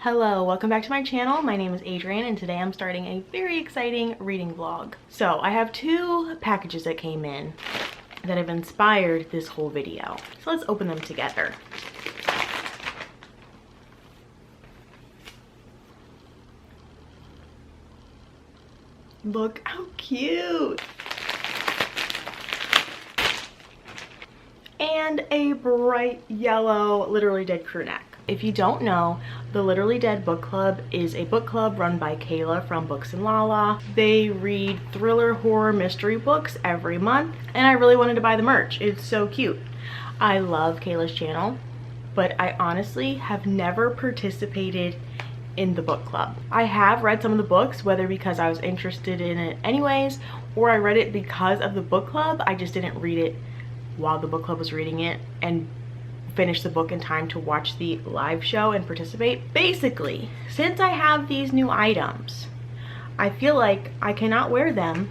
Hello, welcome back to my channel. My name is Adrienne and today I'm starting a very exciting reading vlog. So I have two packages that came in that have inspired this whole video. So let's open them together. Look how cute! And a bright yellow Literally Dead crew neck. If you don't know, the Literally Dead book club is a book club run by Kayla from Books and Lala. They read thriller, horror, mystery books every month, and I really wanted to buy the merch. It's so cute. I love Kayla's channel, but I honestly have never participated in the book club. I have read some of the books, whether because I was interested in it anyways, or I read it because of the book club. I just didn't read it while the book club was reading it and finish the book in time to watch the live show and participate. Basically, since I have these new items, I feel like I cannot wear them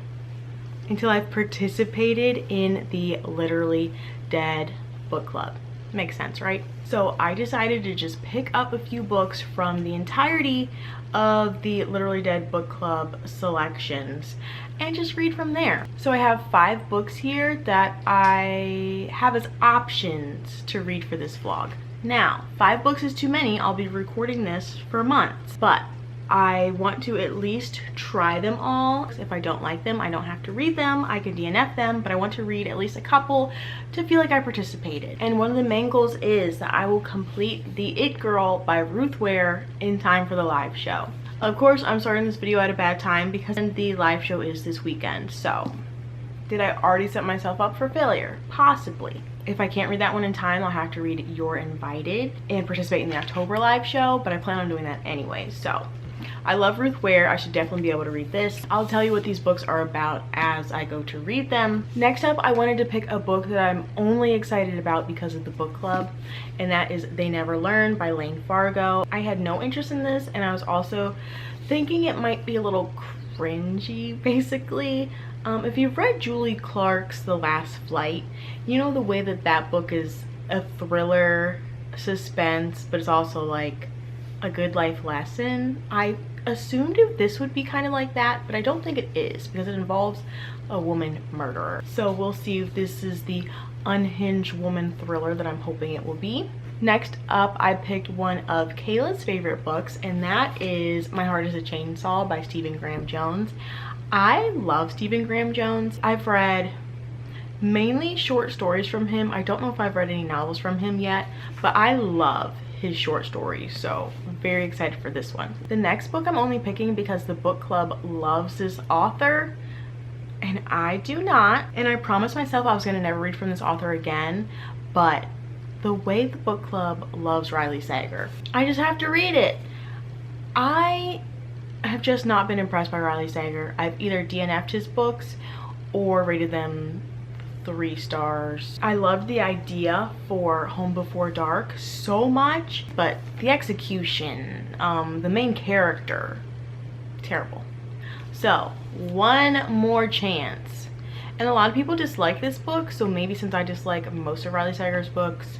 until I've participated in the Literally Dead book club. Makes sense, right? So I decided to just pick up a few books from the entirety of the Literally Dead book club selections and just read from there. So I have 5 books here that I have as options to read for this vlog. Now, 5 books is too many. I'll be recording this for months, but I want to at least try them all. If I don't like them, I don't have to read them. I can DNF them, but I want to read at least a couple to feel like I participated. And one of the main goals is that I will complete the It Girl by Ruth Ware in time for the live show. Of course, I'm starting this video at a bad time because the live show is this weekend. So, did I already set myself up for failure? Possibly. If I can't read that one in time, I'll have to read You're Invited and participate in the October live show, but I plan on doing that anyway. So, I love Ruth Ware. I should definitely be able to read this. I'll tell you what these books are about as I go to read them. Next up, I wanted to pick a book that I'm only excited about because of the book club, and that is They Never Learn by Lane Fargo. I had no interest in this, and I was also thinking it might be a little cringy, basically. If you've read Julie Clark's The Last Flight, you know the way that that book is a thriller, suspense, but it's also like a good life lesson. I assumed this would be kind of like that, but I don't think it is because it involves a woman murderer. So we'll see if this is the unhinged woman thriller that I'm hoping it will be. Next up, I picked one of Kayla's favorite books, and that is My Heart is a Chainsaw by Stephen Graham Jones. I love Stephen Graham Jones. I've read mainly short stories from him. I don't know if I've read any novels from him yet, but I love his short stories, so I'm very excited for this one. The next book I'm only picking because the book club loves this author and I do not, and I promised myself I was gonna never read from this author again, but the way the book club loves Riley Sager, I just have to read it. I have just not been impressed by Riley Sager. I've either DNF'd his books or rated them 3 stars. I loved the idea for Home Before Dark so much, but the execution, the main character, terrible. So, one more chance. And a lot of people dislike this book, so maybe since I dislike most of Riley Sager's books,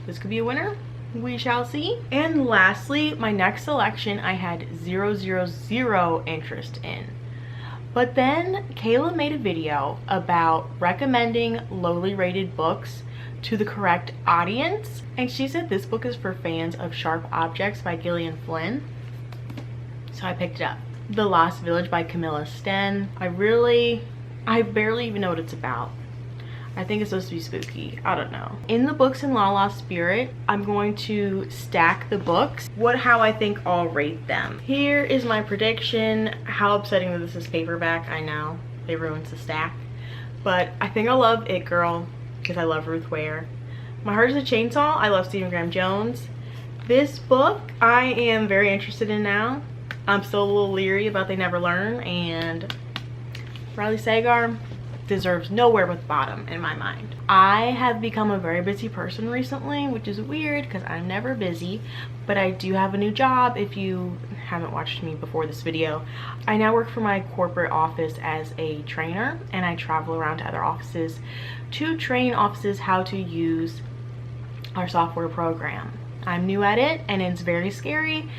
this could be a winner. We shall see. And lastly, my next selection I had 000 interest in. But then Kayla made a video about recommending lowly rated books to the correct audience, and she said this book is for fans of Sharp Objects by Gillian Flynn. So I picked it up. The Lost Village by Camilla Sten. I barely even know what it's about. I think it's supposed to be spooky. I don't know. In the Books and Lala spirit, I'm going to stack the books. How I think I'll rate them. Here is my prediction. How upsetting that this is paperback. I know. It ruins the stack. But I think I'll love It Girl because I love Ruth Ware. My Heart is a Chainsaw. I love Stephen Graham Jones. This book I am very interested in now. I'm still a little leery about They Never Learn, and Riley Sager deserves nowhere but the bottom in my mind. I have become a very busy person recently, which is weird because I'm never busy, but I do have a new job. If you haven't watched me before this video, I now work for my corporate office as a trainer, and I travel around to other offices to train offices how to use our software program. I'm new at it and it's very scary.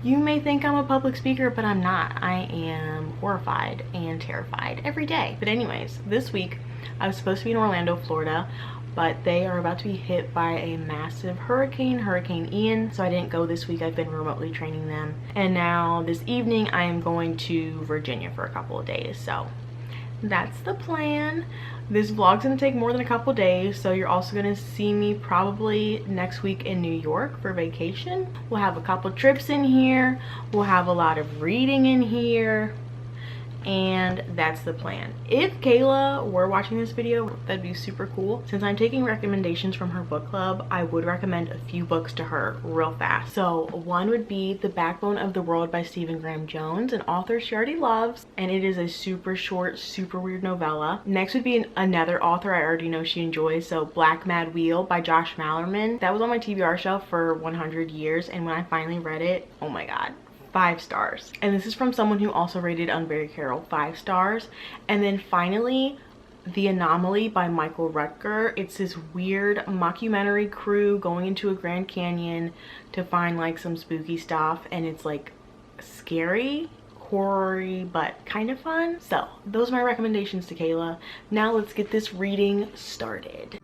You may think I'm a public speaker, but I'm not. I am horrified and terrified every day. But anyways, this week I was supposed to be in Orlando, Florida, but they are about to be hit by a massive hurricane, Hurricane Ian. So I didn't go this week. I've been remotely training them. And now this evening I am going to Virginia for a couple of days. So that's the plan. This vlog's gonna take more than a couple days, so you're also gonna see me probably next week in New York for vacation. We'll have a couple trips in here. We'll have a lot of reading in here. And that's the plan. If Kayla were watching this video, that'd be super cool. Since I'm taking recommendations from her book club, I would recommend a few books to her real fast. So one would be The Backbone of the World by Stephen Graham Jones, an author she already loves, and it is a super short, super weird novella. Next would be another author I already know she enjoys, so Black Mad Wheel by Josh Malerman. That was on my TBR shelf for 100 years, and when I finally read it, oh my god. 5 stars. And this is from someone who also rated Unbury Carol 5 stars. And then finally, The Anomaly by Michael Rutger. It's this weird mockumentary crew going into a Grand Canyon to find like some spooky stuff, and it's like scary, horror-y, but kind of fun. So those are my recommendations to Kayla. Now let's get this reading started.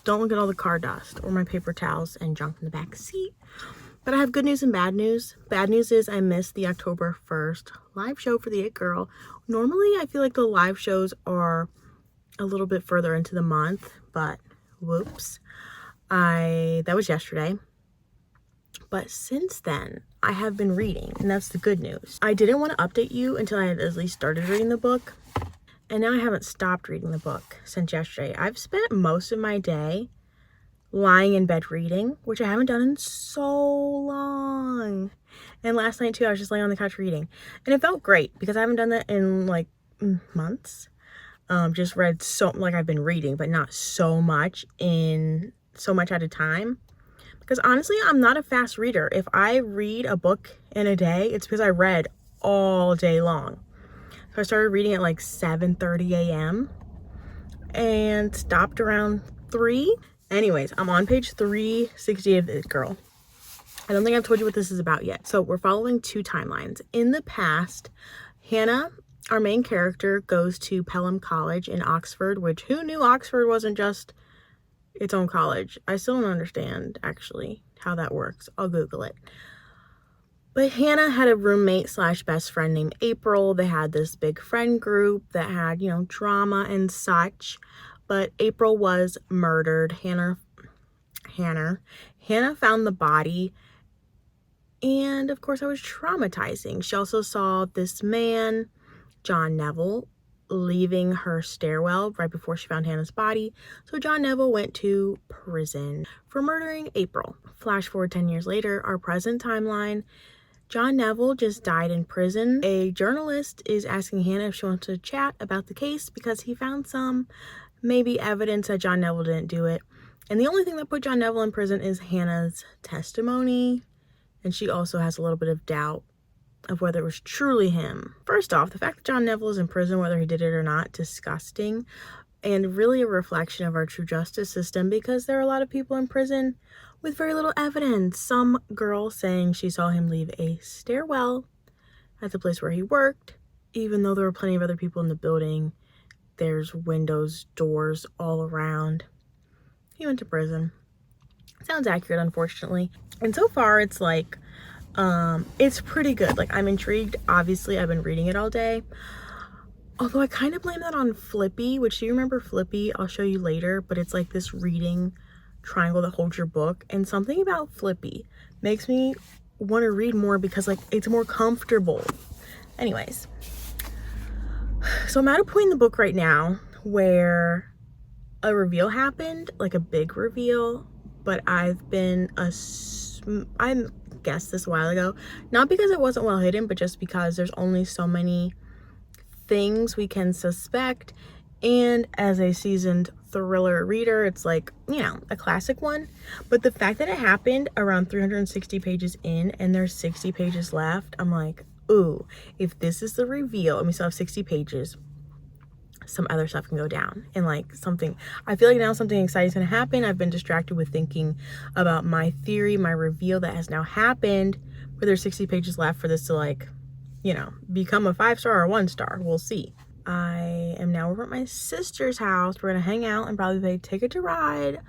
Don't look at all the car dust or my paper towels and junk in the back seat. But I have good news and bad news. Bad news is I missed the October 1st live show for the It Girl. Normally I feel like the live shows are a little bit further into the month, but whoops. That was yesterday. But since then, I have been reading, and that's the good news. I didn't want to update you until I had at least started reading the book. And now I haven't stopped reading the book since yesterday. I've spent most of my day lying in bed reading, which I haven't done in so long. And last night too, I was just laying on the couch reading. And it felt great because I haven't done that in like months. Just read like I've been reading, but not so much at a time. Because honestly, I'm not a fast reader. If I read a book in a day, it's because I read all day long. So I started reading at like 7:30 a.m. and stopped around 3. Anyways, I'm on page 360 of It Girl. I don't think I've told you what this is about yet. So we're following 2 timelines. In the past, Hannah, our main character, goes to Pelham College in Oxford, which who knew Oxford wasn't just its own college? I still don't understand actually how that works. I'll Google it. But Hannah had a roommate slash best friend named April. They had this big friend group that had, you know, drama and such. But April was murdered. Hannah found the body. And of course, I was traumatizing. She also saw this man, John Neville, leaving her stairwell right before she found Hannah's body. So John Neville went to prison for murdering April. Flash forward 10 years later, our present timeline. John Neville just died in prison. A journalist is asking Hannah if she wants to chat about the case because he found some maybe evidence that John Neville didn't do it. And the only thing that put John Neville in prison is Hannah's testimony. And she also has a little bit of doubt of whether it was truly him. First off, the fact that John Neville is in prison, whether he did it or not, disgusting. And really a reflection of our true justice system because there are a lot of people in prison with very little evidence. Some girl saying she saw him leave a stairwell at the place where he worked, even though there were plenty of other people in the building. There's windows, doors all around. He went to prison. Sounds accurate, unfortunately. And so far, it's like, it's pretty good. Like, I'm intrigued. Obviously, I've been reading it all day. Although I kind of blame that on Flippy, which, do you remember Flippy? I'll show you later, but it's like this reading triangle that holds your book, and something about Flippy makes me want to read more because like it's more comfortable. Anyways, so I'm at a point in the book right now where a reveal happened, like a big reveal, but I guessed this a while ago, not because it wasn't well hidden, but just because there's only so many things we can suspect, and as a seasoned thriller reader, it's like, you know, a classic one. But the fact that it happened around 360 pages in and there's 60 pages left, I'm like, ooh, if this is the reveal and we still have 60 pages, some other stuff can go down. And like something, I feel like now something exciting is gonna happen. I've been distracted with thinking about my theory, my reveal that has now happened, where there's 60 pages left for this to, like, you know, become a 5-star or 1-star. We'll see. I am now over at my sister's house. We're gonna hang out and probably play Ticket to Ride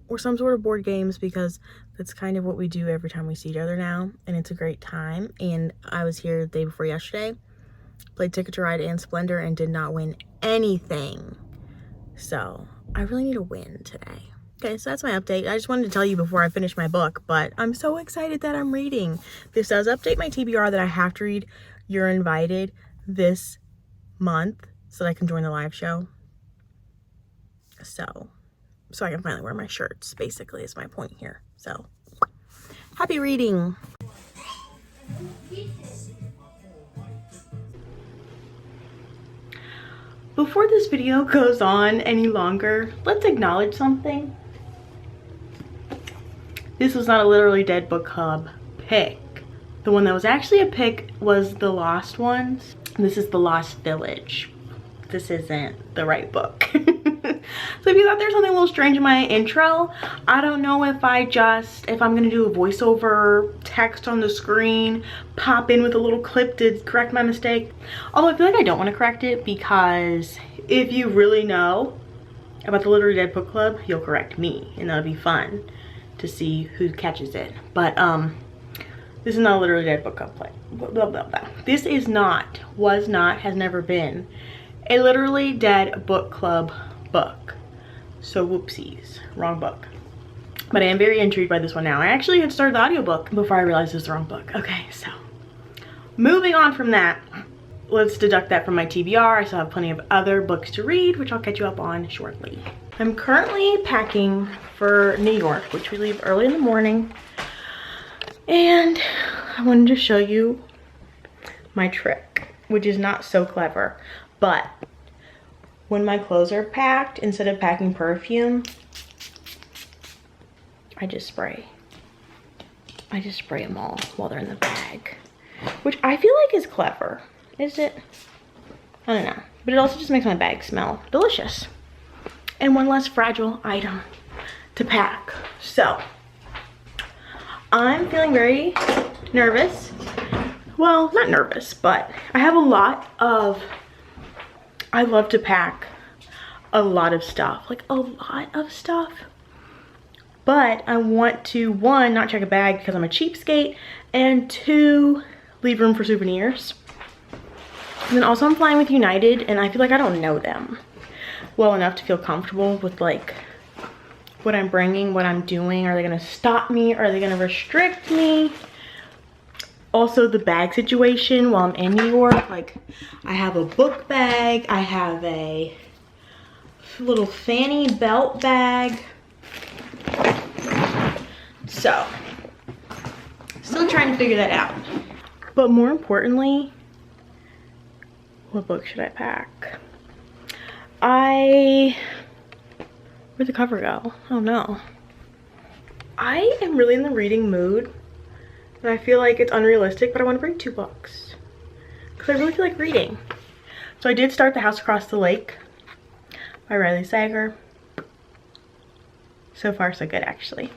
or some sort of board games, because that's kind of what we do every time we see each other now, and it's a great time. And I was here the day before yesterday, played Ticket to Ride and Splendor, and did not win anything. So I really need a win today. Okay, so that's my update. I just wanted to tell you before I finish my book, but I'm so excited that I'm reading. This does update my TBR that I have to read You're Invited this month so that I can join the live show. So I can finally wear my shirts, basically, is my point here. So happy reading. Before this video goes on any longer, let's acknowledge something. This was not a Literally Dead book club pick. The one that was actually a pick was The Lost Ones. This is The Lost Village. This isn't the right book. So if you thought there's something a little strange in my intro, I don't know if I'm gonna do a voiceover text on the screen, pop in with a little clip to correct my mistake. Although I feel like I don't want to correct it, because if you really know about the Literally Dead book club, you'll correct me, and that'll be fun to see who catches it. But this is not a Literally Dead book club play. Blah, blah, blah. This is not, was not, has never been a Literally Dead book club book. So whoopsies, wrong book. But I am very intrigued by this one now. I actually had started the audiobook before I realized it was the wrong book. Okay, so moving on from that, let's deduct that from my TBR. I still have plenty of other books to read, which I'll catch you up on shortly. I'm currently packing for New York, which we leave early in the morning. And I wanted to show you my trick, which is not so clever, but when my clothes are packed, instead of packing perfume, I just spray them all while they're in the bag, which I feel like is clever. Is it? I don't know, but it also just makes my bag smell delicious and one less fragile item to pack. So I'm feeling very nervous. Well, not nervous, but I have I love to pack a lot of stuff, like a lot of stuff. But I want to, one, not check a bag because I'm a cheapskate, and two, leave room for souvenirs. And then also I'm flying with United, and I feel like I don't know them well enough to feel comfortable with like what I'm bringing, what I'm doing. Are they gonna stop me? Are they gonna restrict me? Also the bag situation while I'm in New York, like I have a book bag, I have a little fanny belt bag. So, still trying to figure that out. But more importantly, what book should I pack? Where'd the cover go? Oh no. I am really in the reading mood. And I feel like it's unrealistic, but I want to bring 2 books because I really feel like reading. So I did start The House Across the Lake by Riley Sager. So far so good, actually.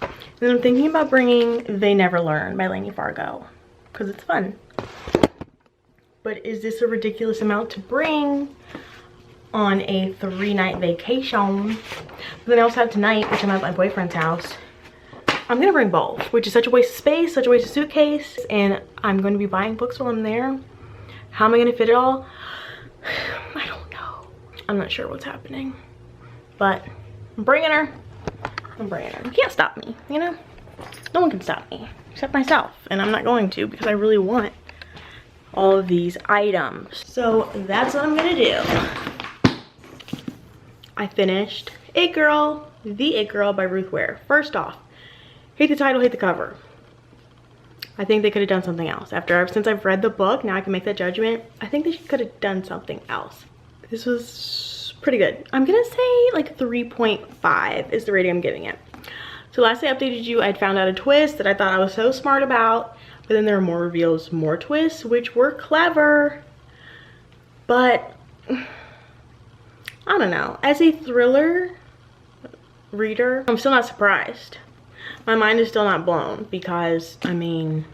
And then I'm thinking about bringing They Never Learn by Lainey Fargo because it's fun. But is this a ridiculous amount to bring on a 3-night vacation? But then I also have tonight, which I'm at my boyfriend's house. I'm gonna bring both, which is such a waste of space, such a waste of suitcase, and I'm going to be buying books while I'm there. How am I gonna fit it all? I don't know. I'm not sure what's happening, but I'm bringing her. I'm bringing her. You can't stop me, you know? No one can stop me except myself, and I'm not going to because I really want all of these items. So that's what I'm gonna do. I finished It Girl, The It Girl by Ruth Ware. First off, hate the title, hate the cover. I think they could have done something else. Since I've read the book, now I can make that judgment. I think they could have done something else. This was pretty good. I'm gonna say like 3.5 is the rating I'm giving it. So last I updated you, I'd found out a twist that I thought I was so smart about, but then there are more reveals, more twists, which were clever. But I don't know, as a thriller reader, I'm still not surprised. My mind is still not blown because, I mean,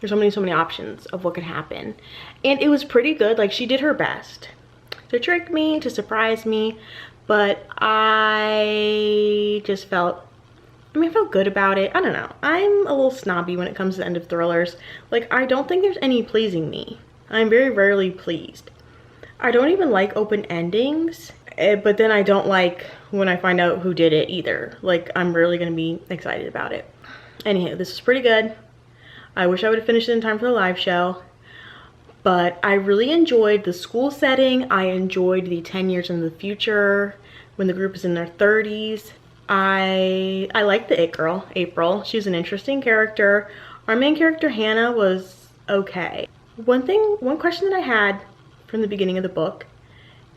there's so many options of what could happen. And it was pretty good. Like, she did her best to trick me, to surprise me, but I just felt, I felt good about it. I don't know. I'm a little snobby when it comes to the end of thrillers. Like, I don't think there's any pleasing me. I'm very rarely pleased. I don't even like open endings, but then I don't like when I find out who did it either. Like, I'm really gonna be excited about it. Anywho, this is pretty good. I wish I would have finished it in time for the live show, but I really enjoyed the school setting. I enjoyed the 10 years in the future when the group is in their 30s. I like the It Girl, April. She was an interesting character. Our main character, Hannah, was okay. One question that I had from the beginning of the book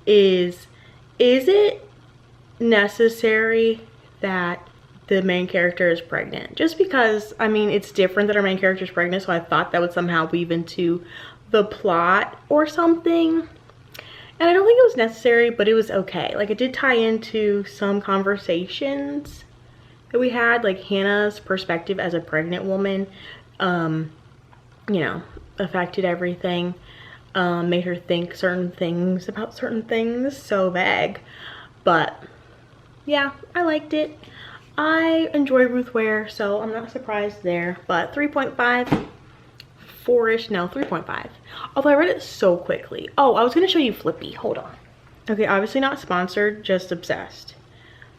is it necessary that the main character is pregnant? Just because, I mean, it's different that our main character is pregnant, so I thought that would somehow weave into the plot or something. And I don't think it was necessary, but it was okay. Like, it did tie into some conversations that we had, like Hannah's perspective as a pregnant woman, you know, affected everything, made her think certain things about certain things. So vague, but yeah, I liked it. I enjoy Ruth Ware, so I'm not surprised there. But 3.5, 4-ish, no, 3.5. Although I read it so quickly. Oh, I was gonna show you Flippy, hold on. Okay, obviously not sponsored, just obsessed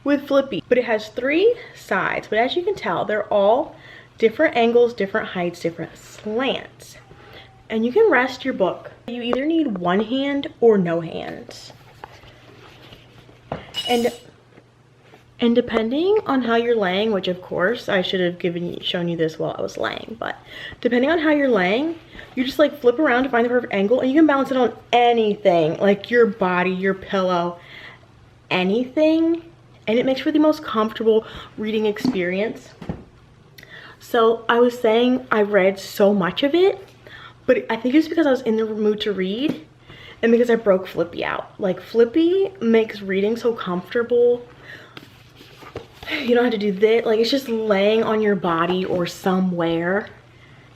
with Flippy. But it has 3 sides, but as you can tell, they're all different angles, different heights, different slants. And you can rest your book. You either need one hand or no hands. And depending on how you're laying, which of course I should have shown you this while I was laying, but depending on how you're laying, you just like flip around to find the perfect angle, and you can balance it on anything, like your body, your pillow, anything, and it makes for the most comfortable reading experience. So I was saying I read so much of it, but I think it's because I was in the mood to read and because I broke Flippy out. Like, Flippy makes reading so comfortable. You don't have to do this. Like, it's just laying on your body or somewhere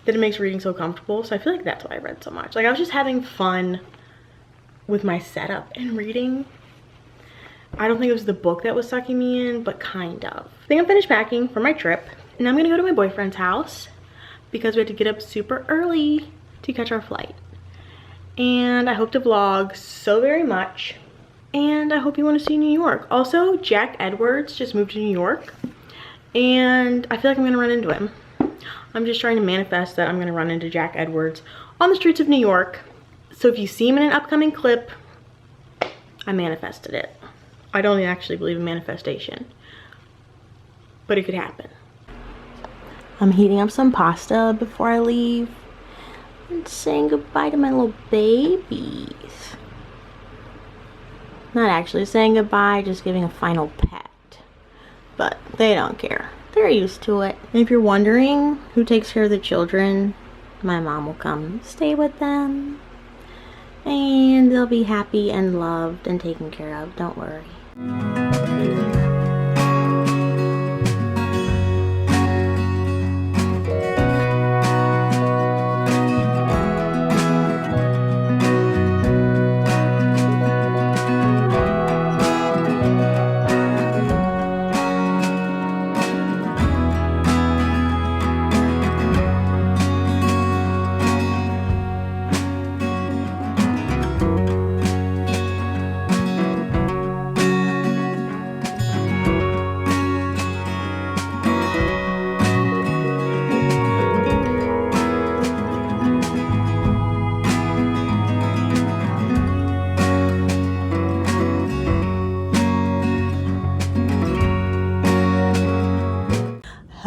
that it makes reading so comfortable. So I feel like that's why I read so much. Like, I was just having fun with my setup and reading. I don't think it was the book that was sucking me in, but kind of. I think I'm finished packing for my trip, and I'm gonna go to my boyfriend's house because we had to get up super early to catch our flight. And I hope to vlog so very much. And I hope you want to see New York. Also, Jack Edwards just moved to New York, and I feel like I'm gonna run into him. I'm just trying to manifest that I'm gonna run into Jack Edwards on the streets of New York. So if you see him in an upcoming clip, I manifested it. I don't actually believe in manifestation, but it could happen. I'm heating up some pasta before I leave and saying goodbye to my little babies. Not actually saying goodbye, just giving a final pet. But they don't care. They're used to it. And if you're wondering who takes care of the children, my mom will come stay with them. And they'll be happy and loved and taken care of. Don't worry.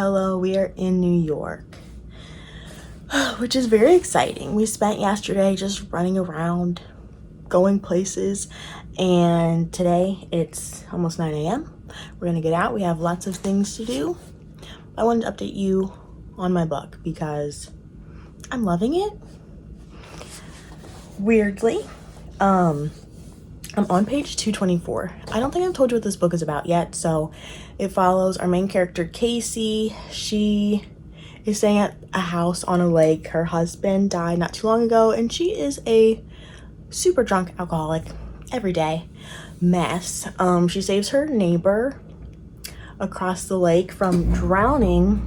Hello, we are in New York, which is very exciting. We spent yesterday just running around, going places, and today it's almost 9 a.m. We're gonna get out. We have lots of things to do. I wanted to update you on my book because I'm loving it. Weirdly, I'm on page 224. I don't think I've told you what this book is about yet. So it follows our main character, Casey. She is staying at a house on a lake. Her husband died not too long ago, and she is a super drunk alcoholic, everyday mess. She saves her neighbor across the lake from drowning,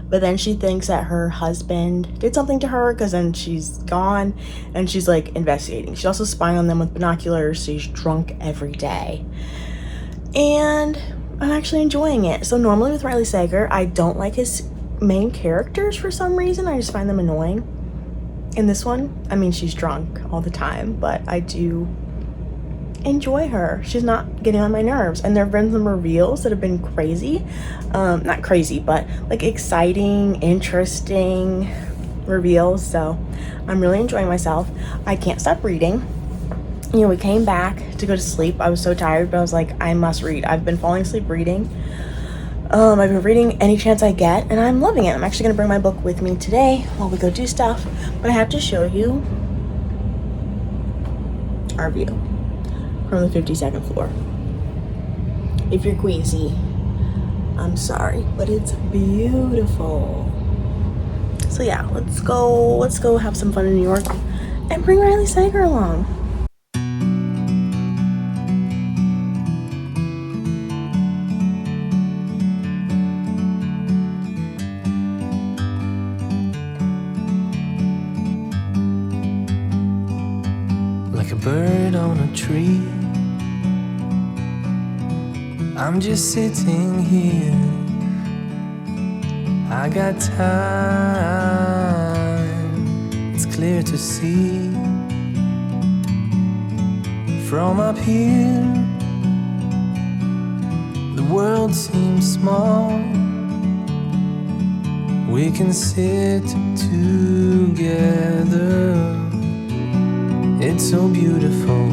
but then she thinks that her husband did something to her because then she's gone and she's like investigating. She's also spying on them with binoculars. She's drunk every day. And I'm actually enjoying it. So normally with Riley Sager, I don't like his main characters for some reason. I just find them annoying. In this one, I mean, she's drunk all the time, but I do enjoy her. She's not getting on my nerves, and there have been some reveals that have been crazy. Not crazy, but like exciting, interesting reveals. So I'm really enjoying myself. I can't stop reading. You know, we came back to go to sleep. I was so tired, but I was like, I must read. I've been falling asleep reading. I've been reading any chance I get, and I'm loving it. I'm actually gonna bring my book with me today while we go do stuff, but I have to show you our view from the 52nd floor. If you're queasy, I'm sorry, but it's beautiful. So yeah, let's go have some fun in New York and bring Riley Sager along. Like a bird on a tree, I'm just sitting here. I got time, it's clear to see. From up here, the world seems small. We can sit together. It's so beautiful,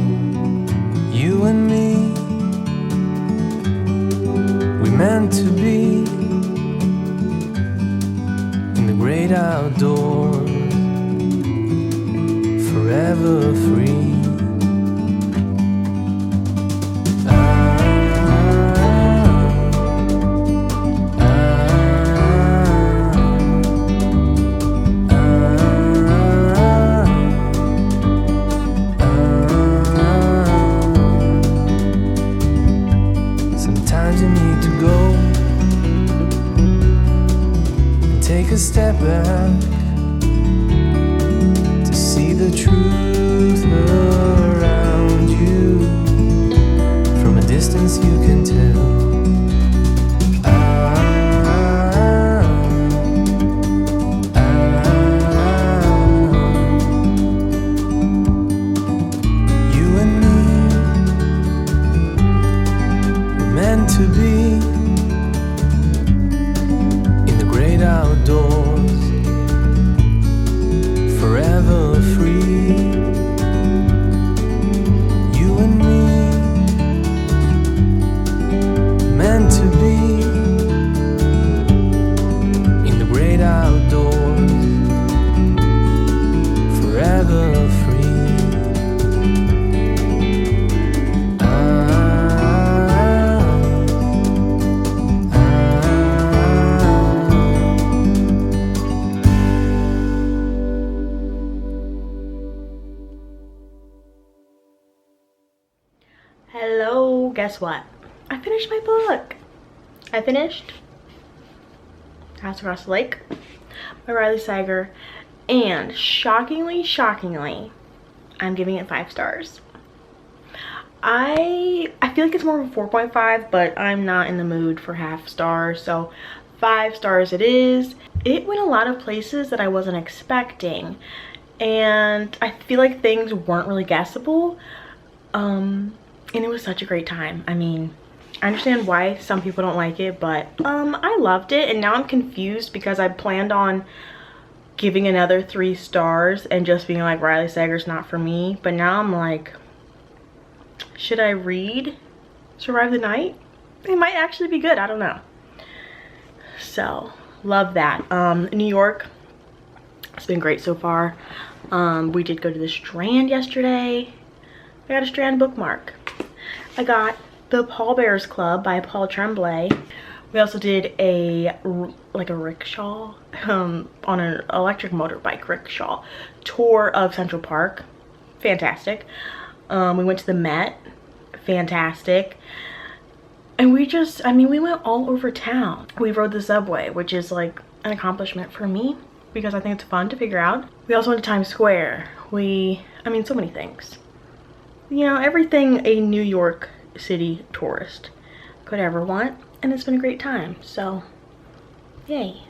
you and me. We meant to be in the great outdoors, forever free. Sometimes you need to go and take a step back to see the truth around you. From a distance you can tell. You and me, we're meant to be in the great outdoors, forever free. You and me, meant to be in the great outdoors, forever free. Hello, guess what? I finished my book. I finished House Across the Lake by Riley Sager, and shockingly, I'm giving it 5 stars. I feel like it's more of a 4.5, but I'm not in the mood for half stars, so 5 stars it is. It went a lot of places that I wasn't expecting, and I feel like things weren't really guessable. And it was such a great time. I mean, I understand why some people don't like it, but I loved it, and now I'm confused because I planned on giving another 3 stars and just being like, Riley Sager's not for me. But now I'm like, should I read Survive the Night? It might actually be good, I don't know. So love that. New York, it's been great so far. We did go to the Strand yesterday. I got a Strand bookmark. I got The Pallbearers Club by Paul Tremblay. We also did a rickshaw, on an electric motorbike rickshaw tour of Central Park. Fantastic. We went to the Met. Fantastic. And we just, I mean, we went all over town. We rode the subway, which is like an accomplishment for me because I think it's fun to figure out. We also went to Times Square. I mean, so many things. You know, everything a New York City tourist could ever want, and it's been a great time, so yay.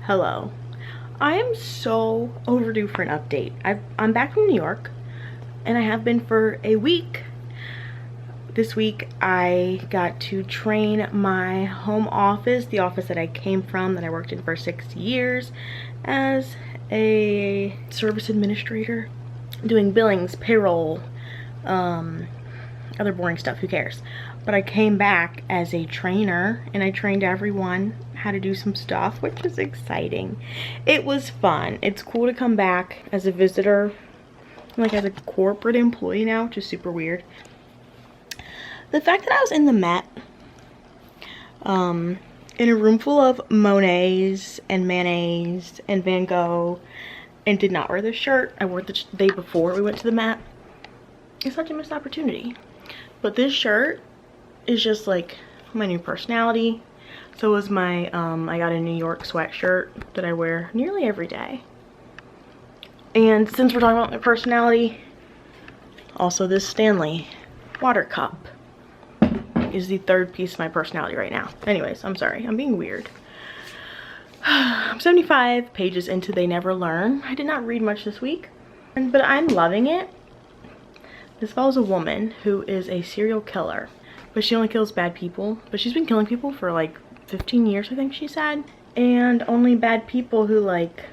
Hello. I am so overdue for an update. I'm back from New York, and I have been for a week. This week I got to train my home office, the office that I came from, that I worked in for 6 years, as a service administrator, doing billings, payroll, other boring stuff, who cares. But I came back as a trainer, and I trained everyone how to do some stuff, which is exciting. It was fun. It's cool to come back as a visitor, like as a corporate employee now, which is super weird. The fact that I was in the Met, in a room full of Monets and Manets and Van Gogh, and did not wear the shirt I wore the day before we went to the Met, it's such a missed opportunity. But this shirt is just like my new personality. So was my, I got a New York sweatshirt that I wear nearly every day. And since we're talking about my personality, also this Stanley water cup is the 3rd piece of my personality right now. Anyways, I'm sorry, I'm being weird. I'm 75 pages into They Never Learn. I did not read much this week, but I'm loving it. This follows a woman who is a serial killer, but she only kills bad people. But she's been killing people for like 15 years, I think she said. And only bad people who like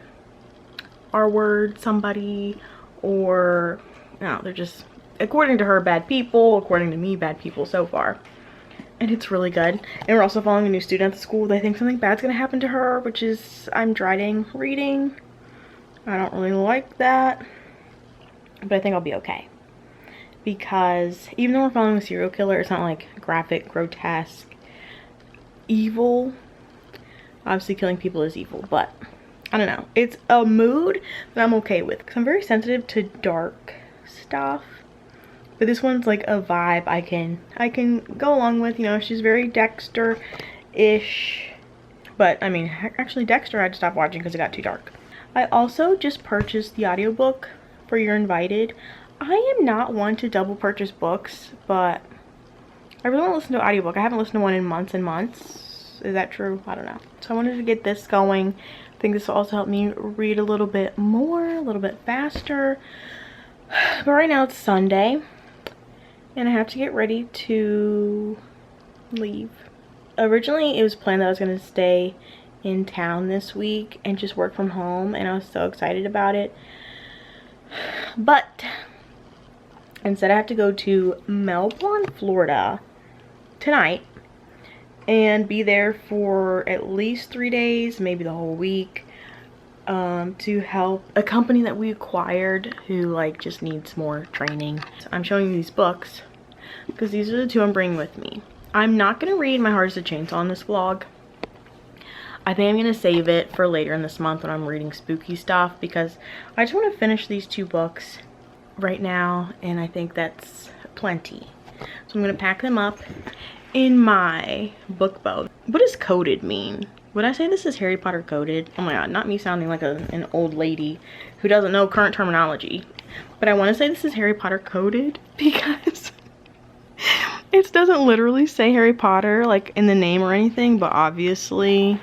R-word somebody, or no, they're just, according to her, bad people, according to me, bad people so far. And it's really good. And we're also following a new student at the school. They think something bad's gonna happen to her, which is, I'm dreading reading. I don't really like that, but I think I'll be okay. Because even though we're following a serial killer, it's not like graphic, grotesque, evil. Obviously killing people is evil, but I don't know. It's a mood that I'm okay with, because I'm very sensitive to dark stuff. But this one's like a vibe I can go along with. You know, she's very Dexter-ish. But I mean, actually Dexter I had to stop watching because it got too dark. I also just purchased the audiobook for You're Invited. I am not one to double purchase books, but I really want to listen to an audiobook. I haven't listened to one in months and months. Is that true? I don't know. So I wanted to get this going. I think this will also help me read a little bit more, a little bit faster. But right now it's Sunday, and I have to get ready to leave. Originally it was planned that I was going to stay in town this week and just work from home, and I was so excited about it. But Instead, I have to go to Melbourne, Florida tonight and be there for at least 3 days, maybe the whole week, to help a company that we acquired who like just needs more training. So I'm showing you these books because these are the two I'm bringing with me. I'm not gonna read My Heart is a Chainsaw in this vlog. I think I'm gonna save it for later in this month when I'm reading spooky stuff, because I just want to finish these 2 books right now, and I think that's plenty. So I'm gonna pack them up in my book boat. What does coded mean? Would I say this is Harry Potter coded? Oh my god, not me sounding like an old lady who doesn't know current terminology. But I want to say this is Harry Potter coded because it doesn't literally say Harry Potter like in the name or anything, but obviously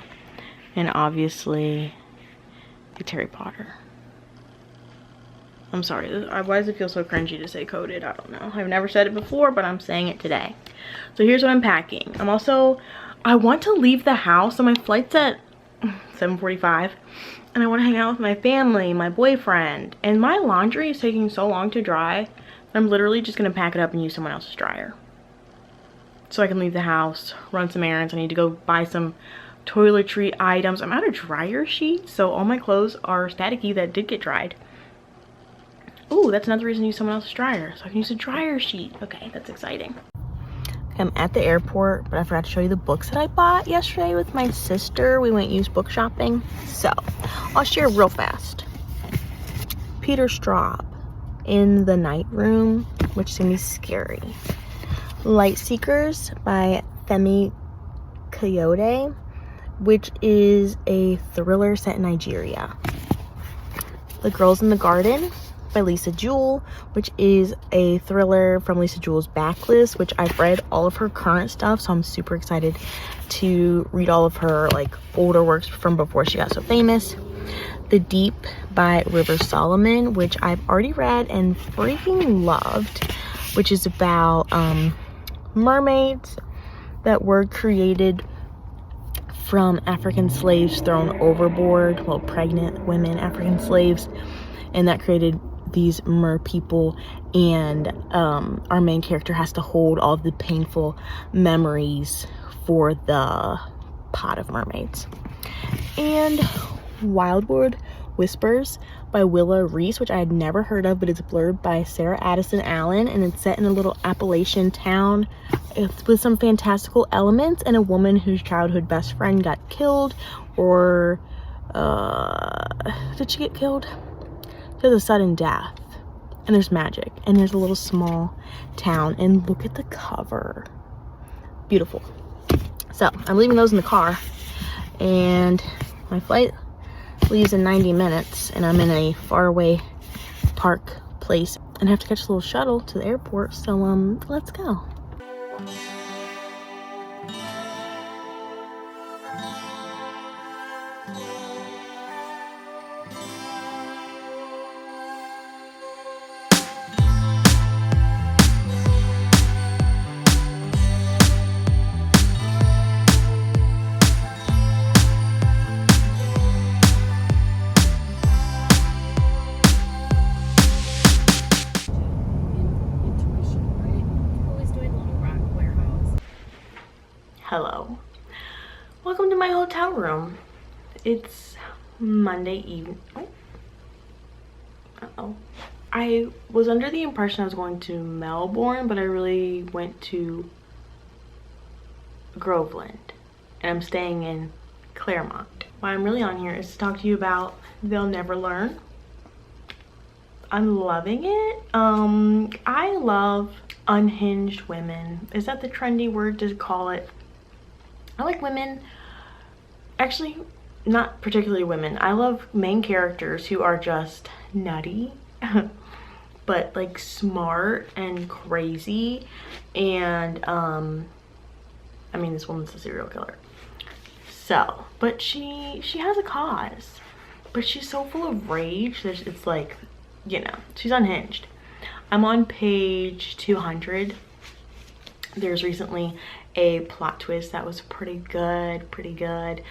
it's Harry Potter. I'm sorry, why does it feel so cringy to say coded? I don't know. I've never said it before, but I'm saying it today. So here's what I'm packing. I want to leave the house. So my flight's at 7:45 and I want to hang out with my family, my boyfriend, and my laundry is taking so long to dry that I'm literally just going to pack it up and use someone else's dryer. So I can leave the house, run some errands. I need to go buy some toiletry items. I'm out of dryer sheets, so all my clothes are staticky that did get dried. Oh, that's another reason to use someone else's dryer, so I can use a dryer sheet. Okay, that's exciting. I'm at the airport, but I forgot to show you the books that I bought yesterday with my sister. We went used book shopping, so I'll share real fast. Peter Straub, In the Night Room, which is gonna be scary. Light Seekers by Femi Coyote, which is a thriller set in Nigeria. The Girls in the Garden by Lisa Jewell, which is a thriller from Lisa Jewell's backlist, which I've read all of her current stuff, so I'm super excited to read all of her like older works from before she got so famous. The Deep by River Solomon, which I've already read and freaking loved, which is about mermaids that were created from African slaves thrown overboard, well, pregnant women, African slaves, and that created these mer people, and our main character has to hold all of the painful memories for the pot of mermaids. And Wildwood Whispers by Willa Reese, which I had never heard of, but it's blurred by Sarah Addison Allen, and it's set in a little Appalachian town with some fantastical elements, and a woman whose childhood best friend got killed, or did she get killed? There's a sudden death, and there's magic, and there's a little small town, and look at the cover. Beautiful. So I'm leaving those in the car, and my flight leaves in 90 minutes, and I'm in a faraway park place and I have to catch a little shuttle to the airport, so let's go. Hello, welcome to my hotel room. It's Monday evening. I was under the impression I was going to Melbourne, but I really went to Groveland, and I'm staying in Claremont. Why I'm really on here is to talk to you about They'll Never Learn. I'm loving it. I love unhinged women. Is that the trendy word to call it? I like women, actually not particularly women. I love main characters who are just nutty but like smart and crazy, and I mean, this woman's a serial killer, so, but she has a cause, but she's so full of rage that it's like, you know, she's unhinged. I'm on page 200. There's recently a plot twist that was pretty good.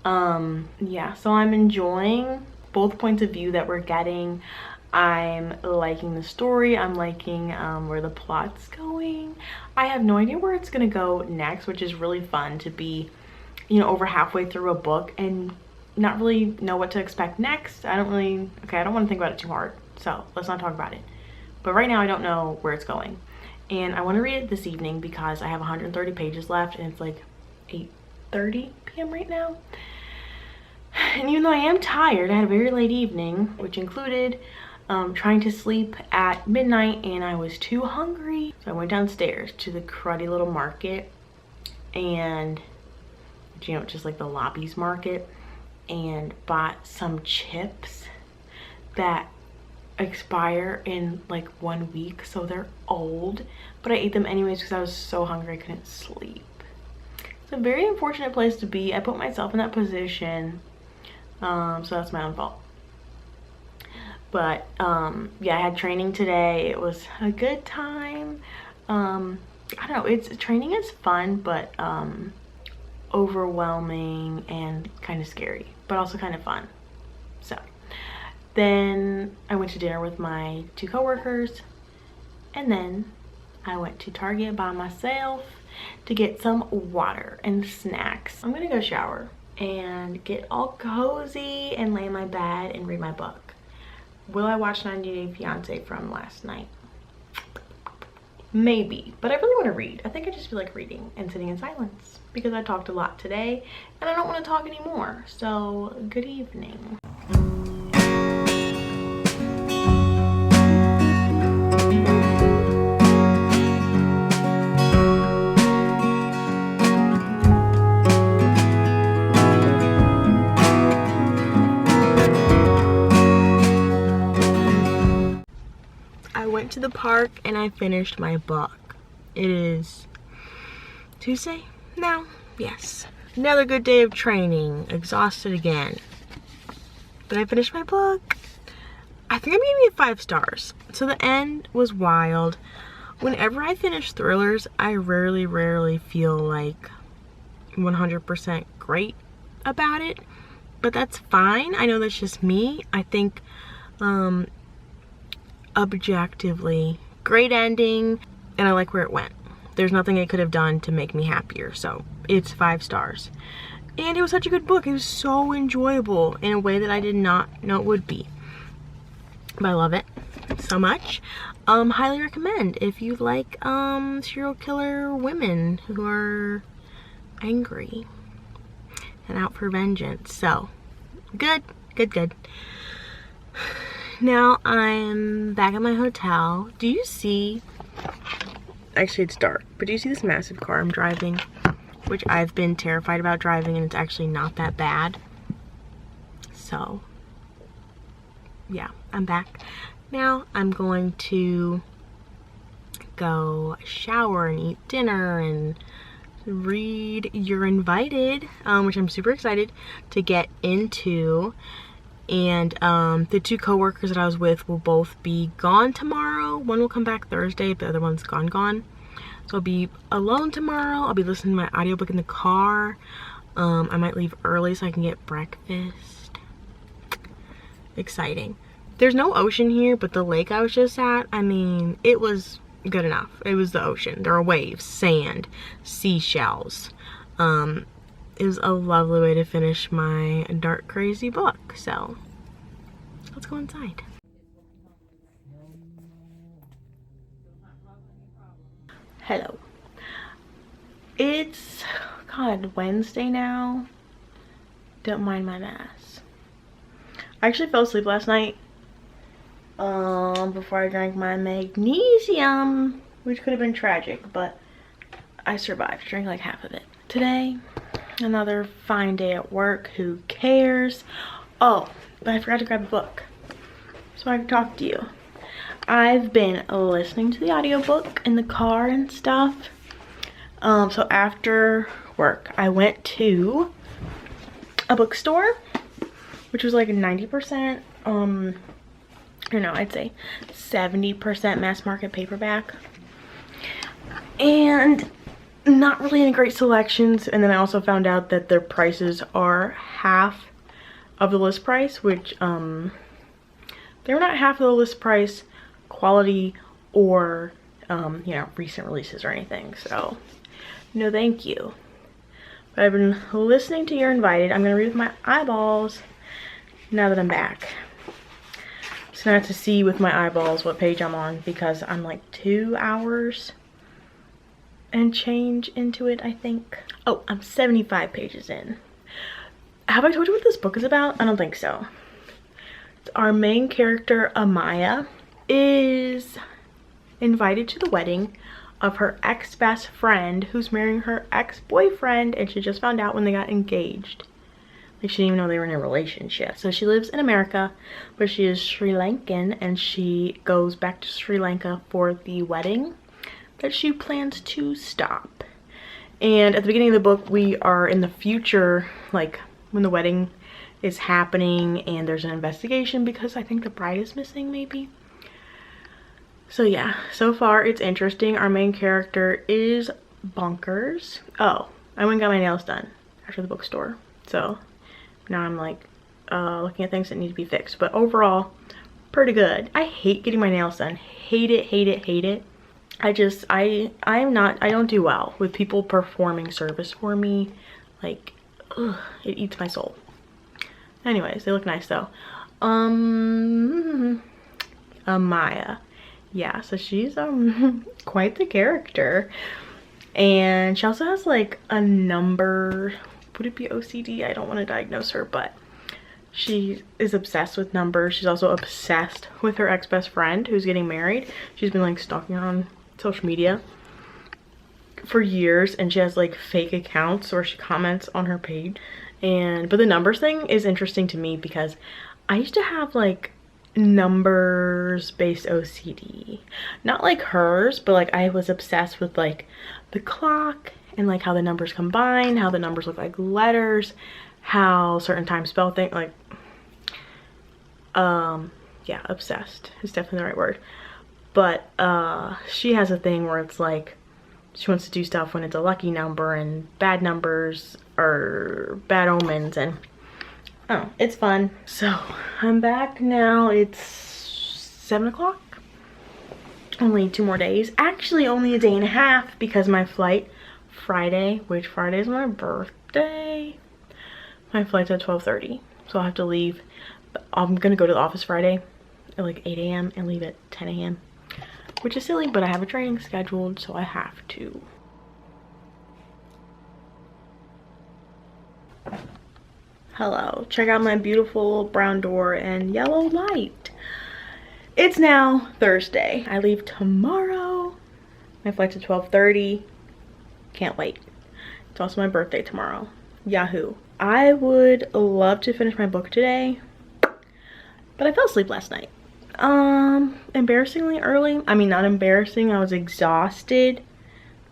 Yeah, so I'm enjoying both points of view that we're getting. I'm liking the story. I'm liking where the plot's going. I have no idea where it's gonna go next, which is really fun to be, you know, over halfway through a book and not really know what to expect next. I don't want to think about it too hard, so let's not talk about it. But right now I don't know where it's going. And I want to read it this evening because I have 130 pages left and it's like 8:30 p.m. right now. And even though I am tired, I had a very late evening, which included trying to sleep at midnight, and I was too hungry. So I went downstairs to the cruddy little market, and you know, just like the lobbies market, and bought some chips that expire in like 1 week, so they're old, but I ate them anyways because I was so hungry I couldn't sleep. It's a very unfortunate place to be. I put myself in that position, so that's my own fault. But yeah, I had training today. It was a good time. I don't know, training is fun, but overwhelming and kind of scary, but also kind of fun. So then I went to dinner with my 2 coworkers, and then I went to Target by myself to get some water and snacks. I'm gonna go shower and get all cozy and lay in my bed and read my book. Will I watch 90 Day Fiancé from last night? Maybe, but I really want to read. I think I just feel like reading and sitting in silence because I talked a lot today and I don't want to talk anymore. So good evening. I went to the park and I finished my book. It is Tuesday now? Yes. Another good day of training. Exhausted again. But I finished my book. I think I'm giving it 5 stars. So the end was wild. Whenever I finish thrillers, I rarely feel like 100% great about it. But that's fine. I know that's just me. I think objectively great ending, and I like where it went. There's nothing it could have done to make me happier, so it's 5 stars. And it was such a good book. It was so enjoyable in a way that I did not know it would be. But I love it so much. Highly recommend if you like serial killer women who are angry and out for vengeance. So good. Now I'm back at my hotel. Do you see, actually it's dark, but do you see this massive car I'm driving? Which I've been terrified about driving, and it's actually not that bad. So yeah, I'm back. Now I'm going to go shower and eat dinner and read You're Invited, which I'm super excited to get into. And the 2 coworkers that I was with will both be gone tomorrow. One will come back Thursday, the other one's gone. So I'll be alone tomorrow. I'll be listening to my audiobook in the car. I might leave early so I can get breakfast. Exciting. There's no ocean here, but the lake I was just at, I mean, it was good enough. It was the ocean. There are waves, sand, seashells. It was a lovely way to finish my dark, crazy book. So let's go inside. Hello. It's, God, Wednesday now. Don't mind my mess. I actually fell asleep last night before I drank my magnesium, which could have been tragic, but I survived. Drank like half of it. Today, another fine day at work. Who cares? Oh, but I forgot to grab a book so I can talk to you. I've been listening to the audiobook in the car and stuff. So after work, I went to a bookstore, which was like 90%, I don't know, I'd say 70% mass market paperback. And not really any great selections. And then I also found out that their prices are half of the list price, which they're They were not half the list price, quality, or you know, recent releases or anything. So no thank you. But I've been listening to You're Invited. I'm gonna read with my eyeballs now that I'm back. So I have to see with my eyeballs what page I'm on, because I'm like 2 hours and change into it, I think. Oh, I'm 75 pages in. Have I told you what this book is about? I don't think so. Our main character, Amaya, is invited to the wedding of her ex-best friend who's marrying her ex-boyfriend, and she just found out when they got engaged. Like, she didn't even know they were in a relationship. So she lives in America, but she is Sri Lankan, and she goes back to Sri Lanka for the wedding that she plans to stop. And at the beginning of the book, we are in the future, like when the wedding is happening, and there's an investigation because I think the bride is missing, maybe. So yeah, so far it's interesting. Our main character is bonkers. Oh, I went and got my nails done after the bookstore. So now I'm like looking at things that need to be fixed. But overall, pretty good. I hate getting my nails done. Hate it, hate it, hate it. I don't do well with people performing service for me. Like, ugh, it eats my soul. Anyways, they look nice though. Amaya. Yeah, so she's quite the character. And she also has like a number. Would it be OCD? I don't want to diagnose her, but she is obsessed with numbers. She's also obsessed with her ex-best friend who's getting married. She's been like stalking her on social media for years, and she has like fake accounts where she comments on her page. But the numbers thing is interesting to me because I used to have like numbers based OCD. Not like hers, but like I was obsessed with like the clock and like how the numbers combine, how the numbers look like letters, how certain times spell things, like yeah, obsessed is definitely the right word. But she has a thing where it's like she wants to do stuff when it's a lucky number, and bad numbers or bad omens, and oh, it's fun. So I'm back now. It's 7 o'clock. Only 2 more days. Actually, only a day and a half, because my flight Friday, which Friday is my birthday, my flight's at 12:30. So I'll have to leave. I'm gonna go to the office Friday at like 8 a.m. and leave at 10 a.m. which is silly, but I have a training scheduled, so I have to. Hello, check out my beautiful brown door and yellow light. It's now Thursday. I leave tomorrow. My flight's at 12:30. Can't wait. It's also my birthday tomorrow. Yahoo. I would love to finish my book today, but I fell asleep last night. Embarrassingly early. I mean, not embarrassing, I was exhausted.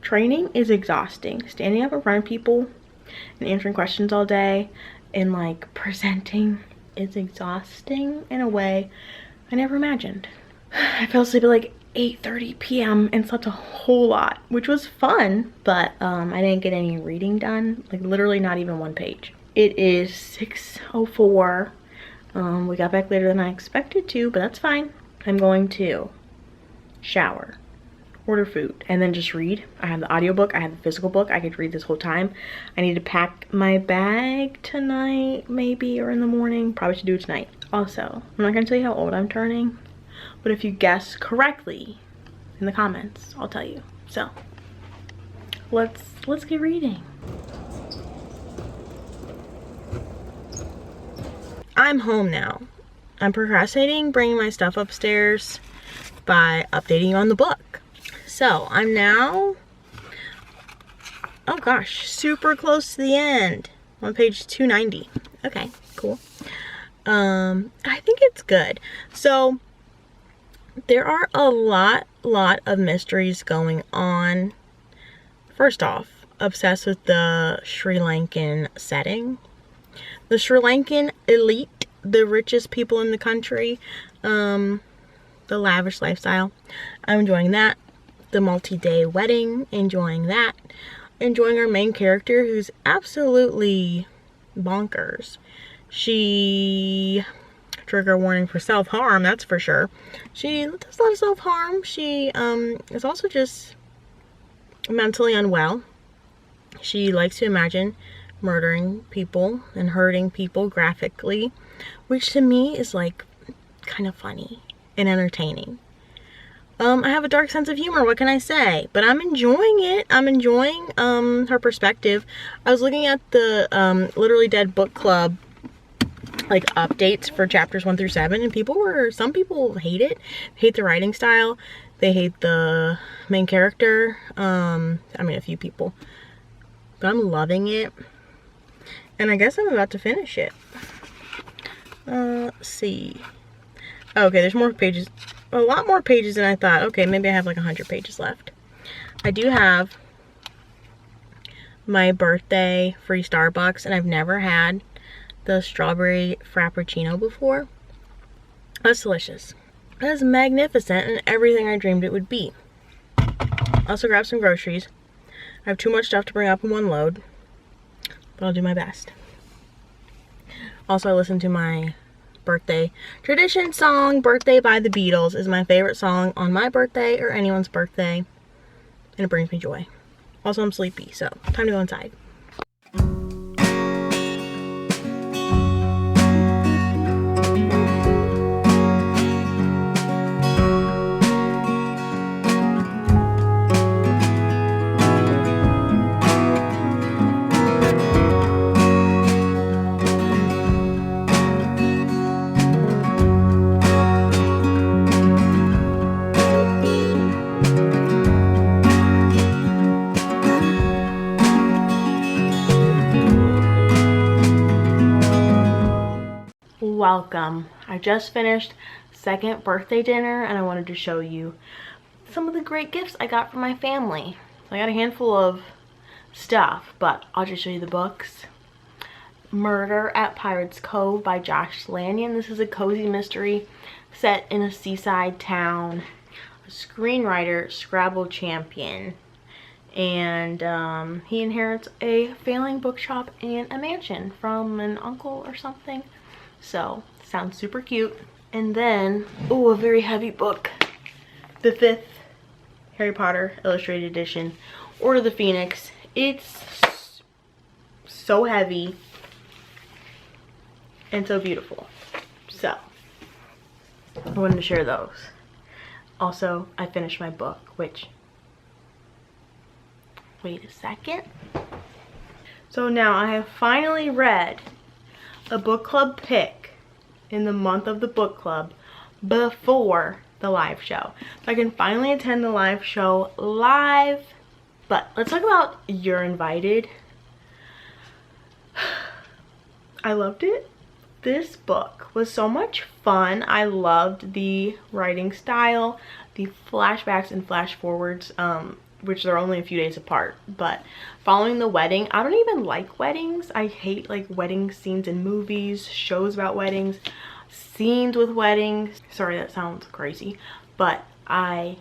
Training is exhausting. Standing up in front of people and answering questions all day and like presenting is exhausting in a way I never imagined. I fell asleep at like 8:30 p.m. and slept a whole lot, which was fun, but I didn't get any reading done, like literally not even 1 page. It is 6:04. We got back later than I expected to, but that's fine. I'm going to shower, order food, and then just read. I have the audiobook, I have the physical book. I could read this whole time. I need to pack my bag tonight, maybe, or in the morning. Probably should do it tonight. Also, I'm not gonna tell you how old I'm turning, but if you guess correctly in the comments, I'll tell you. So, let's get reading. I'm home now. I'm procrastinating bringing my stuff upstairs by updating you on the book. So I'm now, oh gosh, super close to the end. I'm on page 290. Okay, cool. I think it's good. So there are a lot of mysteries going on. First off, obsessed with the Sri Lankan setting. The Sri Lankan elite, the richest people in the country, the lavish lifestyle. I'm enjoying that. The multi-day wedding, enjoying that. Enjoying our main character, who's absolutely bonkers. She trigger warning for self-harm, that's for sure. She does a lot of self-harm. She is also just mentally unwell. She likes to imagine murdering people and hurting people graphically, which to me is like kind of funny and entertaining. I have a dark sense of humor, what can I say? But I'm enjoying it. I'm enjoying her perspective. I was looking at the Literally Dead book club like updates for chapters 1 through 7, and some people hate it. Hate the writing style. They hate the main character. I mean, a few people. But I'm loving it. And I guess I'm about to finish it. Let's see. Okay, there's more pages. A lot more pages than I thought. Okay, maybe I have like 100 pages left. I do have my birthday free Starbucks, and I've never had the strawberry frappuccino before. That's delicious. That is magnificent and everything I dreamed it would be. Also grabbed some groceries. I have too much stuff to bring up in one load, but I'll do my best. Also, I listened to my birthday tradition song. Birthday by the Beatles is my favorite song on my birthday or anyone's birthday, and it brings me joy. Also, I'm sleepy, so time to go inside. Welcome. I just finished second birthday dinner, and I wanted to show you some of the great gifts I got from my family. I got a handful of stuff, but I'll just show you the books. Murder at Pirates Cove by Josh Lanyon. This is a cozy mystery set in a seaside town. A screenwriter, Scrabble champion, and he inherits a failing bookshop and a mansion from an uncle or something. So, sounds super cute. And then, oh, a very heavy book. The 5th Harry Potter Illustrated Edition, Order of the Phoenix. It's so heavy and so beautiful. So, I wanted to share those. Also, I finished my book, which, wait a second. So now I have finally read a book club pick in the month of the book club before the live show. So I can finally attend the live show live. But let's talk about You're Invited. I loved it. This book was so much fun. I loved the writing style, the flashbacks and flash forwards, which they're only a few days apart, but following the wedding. I don't even like weddings. I hate like wedding scenes in movies, shows about weddings, scenes with weddings. Sorry, that sounds crazy, but I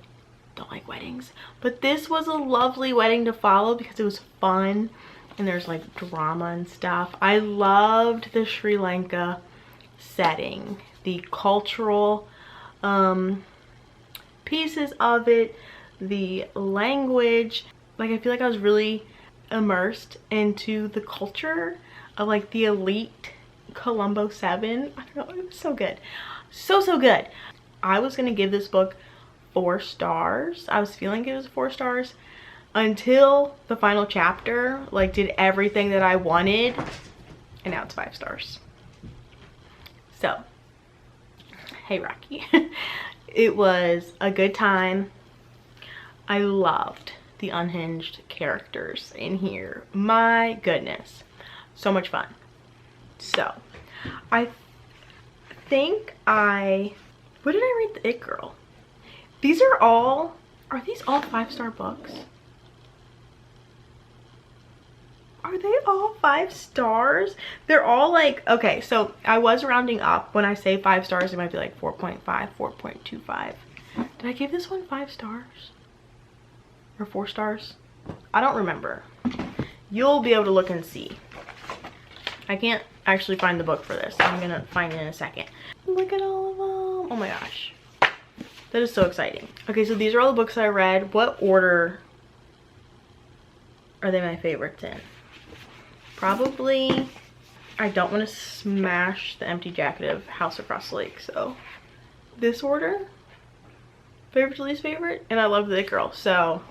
don't like weddings. But this was a lovely wedding to follow because it was fun and there's like drama and stuff. I loved the Sri Lanka setting, the cultural pieces of it, the language. Like, I feel like I was really immersed into the culture of like the elite Colombo 7. I don't know, it was so good. So good. I was gonna give this book 4 stars. I was feeling it was 4 stars until the final chapter like did everything that I wanted, and now it's 5 stars. So, hey Rocky. It was a good time. I loved the unhinged characters in here. My goodness, so much fun. So I think what did I read? The It Girl. These are all these all 5-star books? Are they all 5 stars? They're all like, okay, so I was rounding up. When I say 5 stars, it might be like 4.5, 4.25. Did I give this one 5 stars? Or 4 stars? I don't remember. You'll be able to look and see. I can't actually find the book for this. I'm gonna find it in a second. Look at all of them. Oh my gosh. That is so exciting. Okay, so these are all the books I read. What order are they my favorites in? Probably, I don't want to smash the Empty Jacket of House Across the Lake, so this order, favorite to least favorite, and I love The It Girl. So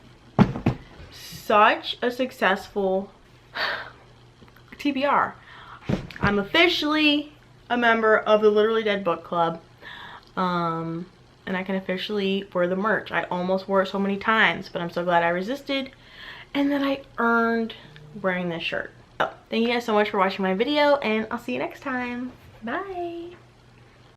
such a successful TBR. I'm officially a member of the Literally Dead book club, and I can officially wear the merch. I almost wore it so many times, but I'm so glad I resisted and that I earned wearing this shirt. So thank you guys so much for watching my video, and I'll see you next time. Bye.